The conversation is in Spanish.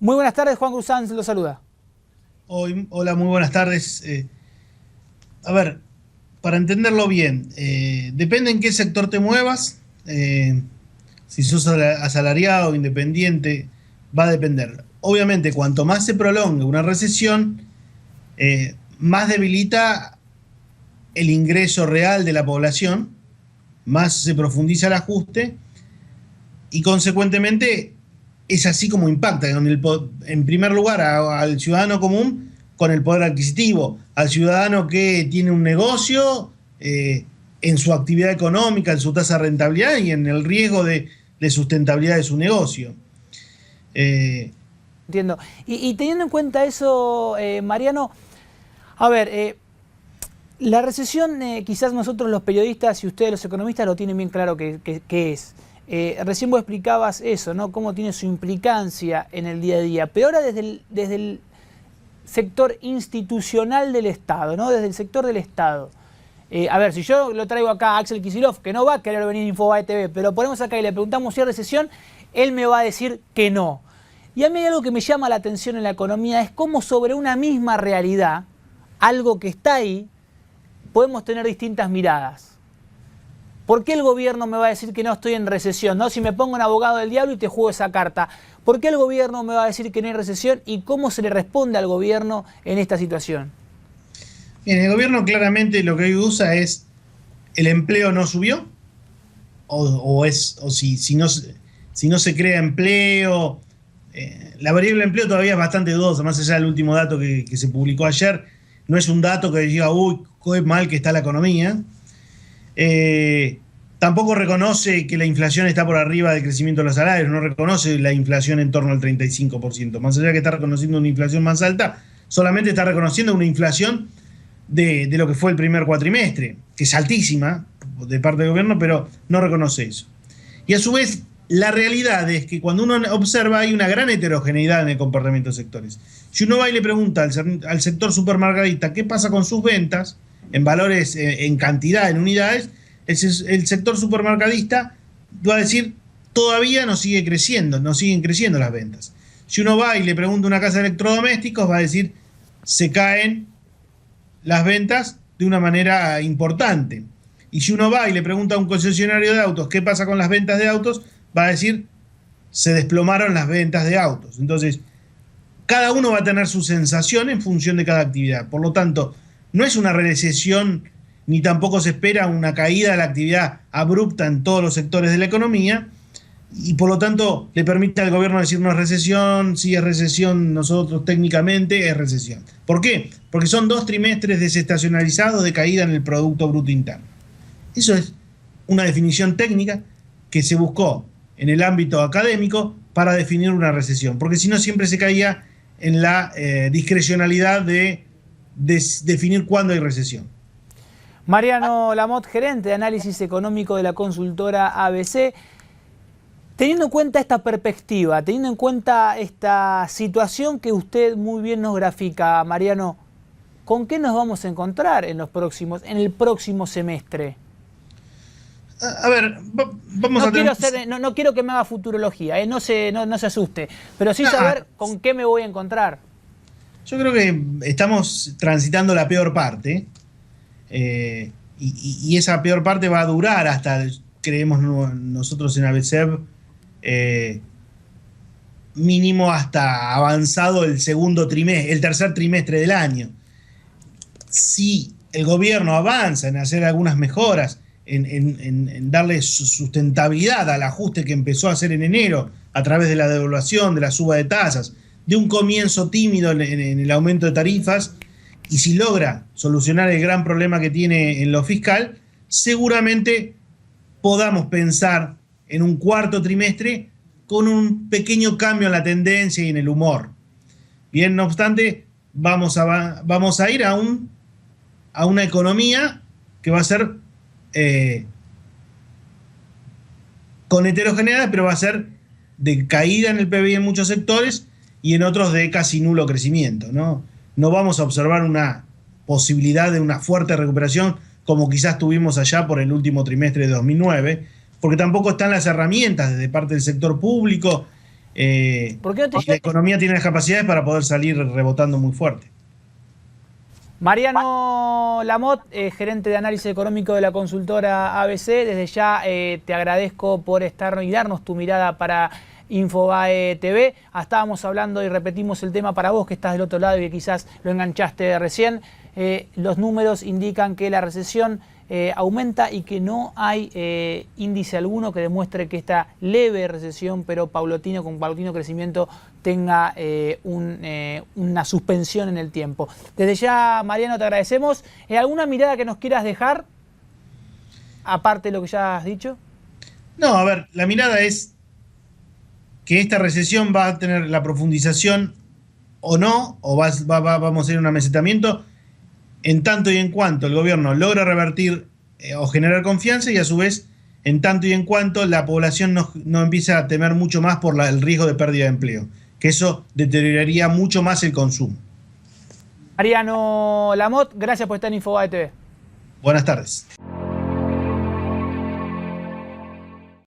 Muy buenas tardes, Juan Cruzán lo saluda. Hola, muy buenas tardes. A ver, para entenderlo bien, depende en qué sector te muevas, si sos asalariado o independiente, va a depender. Obviamente, cuanto más se prolongue una recesión, más debilita el ingreso real de la población, más se profundiza el ajuste y consecuentemente es así como impacta en primer lugar al ciudadano común con el poder adquisitivo, al ciudadano que tiene un negocio, en su actividad económica, en su tasa de rentabilidad y en el riesgo de sustentabilidad de su negocio. Eh, Entiendo. Y teniendo en cuenta eso, Mariano, a ver, la recesión quizás nosotros los periodistas y ustedes los economistas lo tienen bien claro que es. Recién vos explicabas eso, ¿no? Cómo tiene su implicancia en el día a día. Pero ahora desde el sector institucional del Estado, ¿no? Desde el sector del Estado. A ver, si yo lo traigo acá a Axel Kicillof, que no va a querer venir a Infobae TV, pero lo ponemos acá y le preguntamos si hay recesión, él me va a decir que no. Y a mí hay algo que me llama la atención en la economía, es cómo sobre una misma realidad, algo que está ahí, podemos tener distintas miradas. ¿Por qué el gobierno me va a decir que no estoy en recesión? ¿No? Si me pongo en abogado del diablo y te juego esa carta, ¿por qué el gobierno me va a decir que no hay recesión y cómo se le responde al gobierno en esta situación? Bien, el gobierno claramente lo que hoy usa es el empleo no subió, o si no se crea empleo. La variable empleo todavía es bastante dudosa, más allá del último dato que se publicó ayer. No es un dato que diga, uy, qué mal que está la economía. Tampoco reconoce que la inflación está por arriba del crecimiento de los salarios, no reconoce la inflación en torno al 35%. Más allá de que está reconociendo una inflación más alta, solamente está reconociendo una inflación de lo que fue el primer cuatrimestre, que es altísima de parte del gobierno, pero no reconoce eso. Y a su vez, la realidad es que cuando uno observa hay una gran heterogeneidad en el comportamiento de sectores. Si uno va y le pregunta al sector supermercadista qué pasa con sus ventas, en valores, en cantidad, en unidades, el sector supermercadista va a decir todavía no sigue creciendo, no siguen creciendo las ventas. Si uno va y le pregunta a una casa de electrodomésticos, va a decir se caen las ventas de una manera importante. Y si uno va y le pregunta a un concesionario de autos qué pasa con las ventas de autos, va a decir se desplomaron las ventas de autos. Entonces, cada uno va a tener su sensación en función de cada actividad. Por lo tanto, no es una recesión ni tampoco se espera una caída de la actividad abrupta en todos los sectores de la economía y por lo tanto le permite al gobierno decir no es recesión, si es recesión nosotros técnicamente es recesión. ¿Por qué? Porque son 2 trimestres desestacionalizados de caída en el Producto Bruto Interno. Eso es una definición técnica que se buscó en el ámbito académico para definir una recesión, porque si no siempre se caía en la discrecionalidad de definir cuándo hay recesión. Mariano Lamot, gerente de análisis económico de la consultora ABC. Teniendo en cuenta esta perspectiva, teniendo en cuenta esta situación que usted muy bien nos grafica, Mariano, ¿con qué nos vamos a encontrar en el próximo semestre? A ver, vamos a tener... No quiero que me haga futurología, no se asuste, pero sí saber con qué me voy a encontrar. Yo creo que estamos transitando la peor parte, y esa peor parte va a durar hasta, creemos nosotros en ABCEB, mínimo hasta avanzado el tercer trimestre del año. Si el gobierno avanza en hacer algunas mejoras, en darle sustentabilidad al ajuste que empezó a hacer en enero a través de la devaluación, de la suba de tasas, de un comienzo tímido en el aumento de tarifas, y si logra solucionar el gran problema que tiene en lo fiscal, seguramente podamos pensar en un cuarto trimestre con un pequeño cambio en la tendencia y en el humor. Bien, no obstante, vamos a ir a una economía que va a ser con heterogeneidad, pero va a ser de caída en el PBI en muchos sectores y en otros de casi nulo crecimiento, ¿no? No vamos a observar una posibilidad de una fuerte recuperación como quizás tuvimos allá por el último trimestre de 2009, porque tampoco están las herramientas desde parte del sector público ¿Por qué no te y la economía tiene las capacidades para poder salir rebotando muy fuerte. Mariano Lamotte, gerente de análisis económico de la consultora ABC, desde ya te agradezco por estar y darnos tu mirada para Infobae TV. Estábamos hablando y repetimos el tema para vos que estás del otro lado y que quizás lo enganchaste recién. Los números indican que la recesión aumenta y que no hay índice alguno que demuestre que esta leve recesión, pero con paulatino crecimiento, tenga una suspensión en el tiempo. Desde ya, Mariano, te agradecemos. ¿Alguna mirada que nos quieras dejar, aparte de lo que ya has dicho? No, a ver, la mirada es que esta recesión va a tener la profundización o no, o vamos a ir a un amesetamiento, en tanto y en cuanto el gobierno logra revertir o generar confianza y a su vez en tanto y en cuanto la población no empieza a temer mucho más por el riesgo de pérdida de empleo, que eso deterioraría mucho más el consumo. Mariano Lamotte, gracias por estar en Infobae TV. Buenas tardes.